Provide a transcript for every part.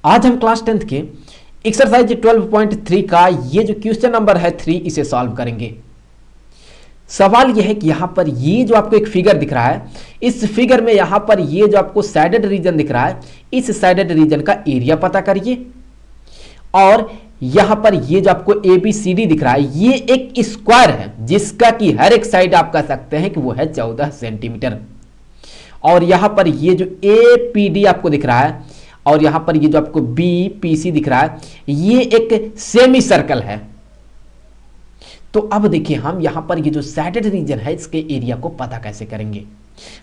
आज हम class 10th के एक्सरसाइज 12.3 का ये जो क्वेश्चन नंबर है 3 इसे सॉल्व करेंगे। सवाल यह है कि यहां पर ये जो आपको एक फिगर दिख रहा है, इस फिगर में यहां पर ये जो आपको साइडेड रीजन दिख रहा है, इस साइडेड रीजन का एरिया पता करिए। और यहां पर ये जो आपको ABCD दिख रहा है, ये एक स्क्वायर है जिसका कि हर एक साइड आप कह सकते हैं कि वो है 14 सेंटीमीटर। और यहां पर ये जो APD आपको दिख रहा है और यहां पर ये जो आपको BPC दिख रहा है, ये एक सेमी सर्कल है। तो अब देखिए हम यहां पर ये जो साइडेड रीजन है इसके एरिया को पता कैसे करेंगे।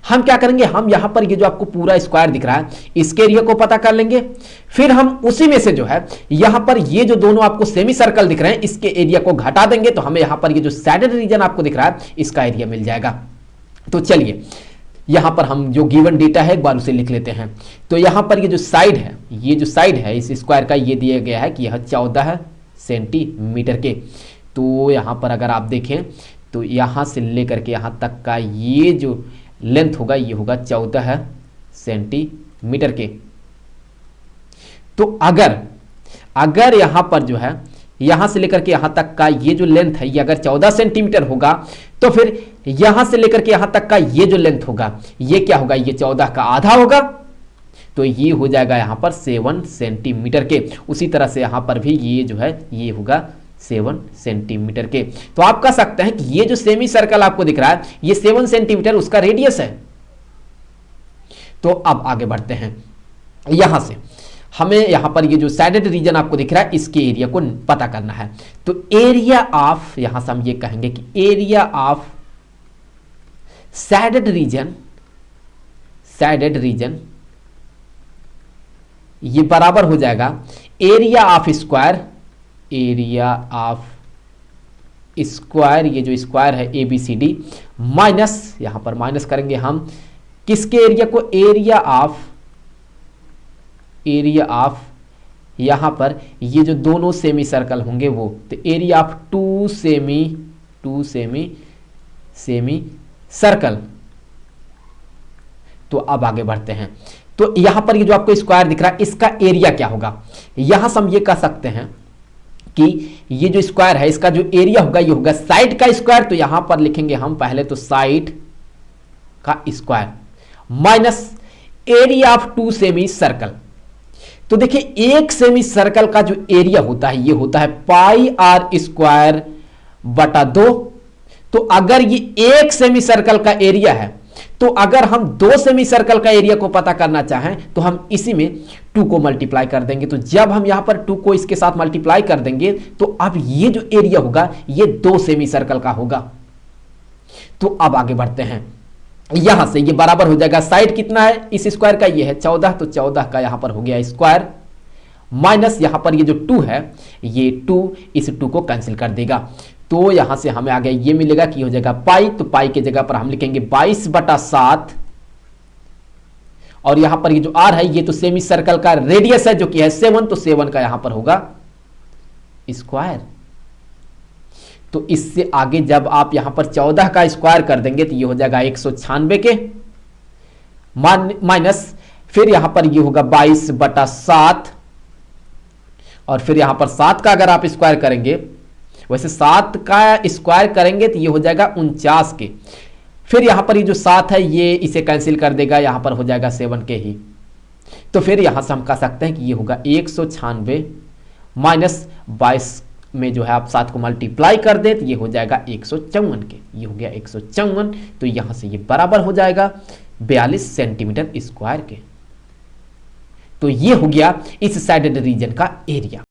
हम क्या करेंगे, हम यहां पर ये जो आपको पूरा स्क्वायर दिख रहा है इसके एरिया को पता कर लेंगे। फिर हम उसी में से जो है यहां पर ये जो दोनों आपको सेमी सर्कल दिख रहे हैं इसके एरिया को घटा देंगे, तो हमें यहां पर ये जो साइडेड रीजन आपको दिख रहा है इसका एरिया मिल जाएगा। तो चलिए यहां पर हम जो गिवन डेटा है एक बार उसे लिख लेते हैं। तो यहां पर ये जो साइड है, ये जो साइड है इस स्क्वायर का, ये दिया गया है कि यह 14 सेंटीमीटर के। तो यहां पर अगर आप देखें तो यहां से लेकर के यहां तक का ये जो लेंथ होगा ये होगा 14 सेंटीमीटर के। तो अगर यहां पर जो है यहां से लेकर के यहां तक का ये जो लेंथ है ये अगर 14 सेंटीमीटर होगा, तो फिर यहां से लेकर के यहां तक का ये जो लेंथ होगा ये क्या होगा, ये 14 का आधा होगा। तो ये हो जाएगा यहां पर 7 सेंटीमीटर के। उसी तरह से यहां पर भी ये जो है ये होगा 7 सेंटीमीटर के। तो आप कह सकते हैं कि ये जो सेमी सर्कल आपको दिख रहा है ये 7 सेंटीमीटर उसका रेडियस है। तो अब आगे बढ़ते हैं। यहां से हमें यहां पर ये जो साइडेड रीजन आपको दिख रहा है इसके एरिया को पता करना है। तो एरिया ऑफ, यहां से हम ये कहेंगे कि एरिया ऑफ साइडेड रीजन ये बराबर हो जाएगा एरिया ऑफ स्क्वायर, ये जो स्क्वायर है ABCD माइनस, यहां पर माइनस करेंगे हम किसके एरिया को, एरिया ऑफ यहां पर ये जो दोनों सेमी सर्कल होंगे वो, तो area of two semi circle. तो अब आगे बढ़ते हैं। तो यहां पर ये जो आपको स्क्वायर दिख रहा है इसका एरिया क्या होगा, यहां से हम ये कह सकते हैं कि ये जो स्क्वायर है इसका जो एरिया होगा ये होगा साइड का स्क्वायर। तो यहां पर लिखेंगे हम पहले तो साइड का square minus area of two semi circle. तो देखिए एक सेमी सर्कल का जो एरिया होता है ये होता है πr² बटा 2। तो अगर ये एक सेमी सर्कल का एरिया है, तो अगर हम दो सेमी सर्कल का एरिया को पता करना चाहें तो हम इसी में 2 को मल्टीप्लाई कर देंगे। तो जब हम यहां पर 2 को इसके साथ मल्टीप्लाई कर देंगे तो अब ये जो एरिया होगा ये 2 सेमी सर्कल का होगा। तो अब आगे बढ़ते हैं। यहां से ये बराबर हो जाएगा, साइड कितना है इस स्क्वायर का, ये है 14, तो 14 का यहां पर हो गया स्क्वायर माइनस यहां पर ये जो 2 है ये 2 इस 2 को कैंसिल कर देगा। तो यहां से हमें आगे ये मिलेगा कि हो जाएगा पाई, तो पाई की जगह पर हम लिखेंगे 22/7। और यहां पर ये जो r है ये तो सेमी सर्कल का रेडियस है जो कि है 7, तो 7 का यहां पर होगा स्क्वायर। तो इससे आगे जब आप यहां पर 14 का स्क्वायर कर देंगे तो ये हो जाएगा 196 के माइनस, फिर यहां पर ये होगा 22/7 और फिर यहां पर 7 का अगर आप स्क्वायर करेंगे, वैसे 7 का स्क्वायर करेंगे तो ये हो जाएगा 49 के। फिर यहां पर ये जो 7 है ये इसे कैंसिल कर देगा, यहां पर हो जाएगा 7 के ही। तो फिर यहां से हम कह सकते हैं कि ये होगा 196 माइनस 22 में जो है आप 7 को मल्टीप्लाई कर दे तो ये हो जाएगा 154 के। ये हो गया 154, तो यहां से ये बराबर हो जाएगा 42 सेंटीमीटर स्क्वायर के। तो ये हो गया इस साइडेड रीजन का एरिया।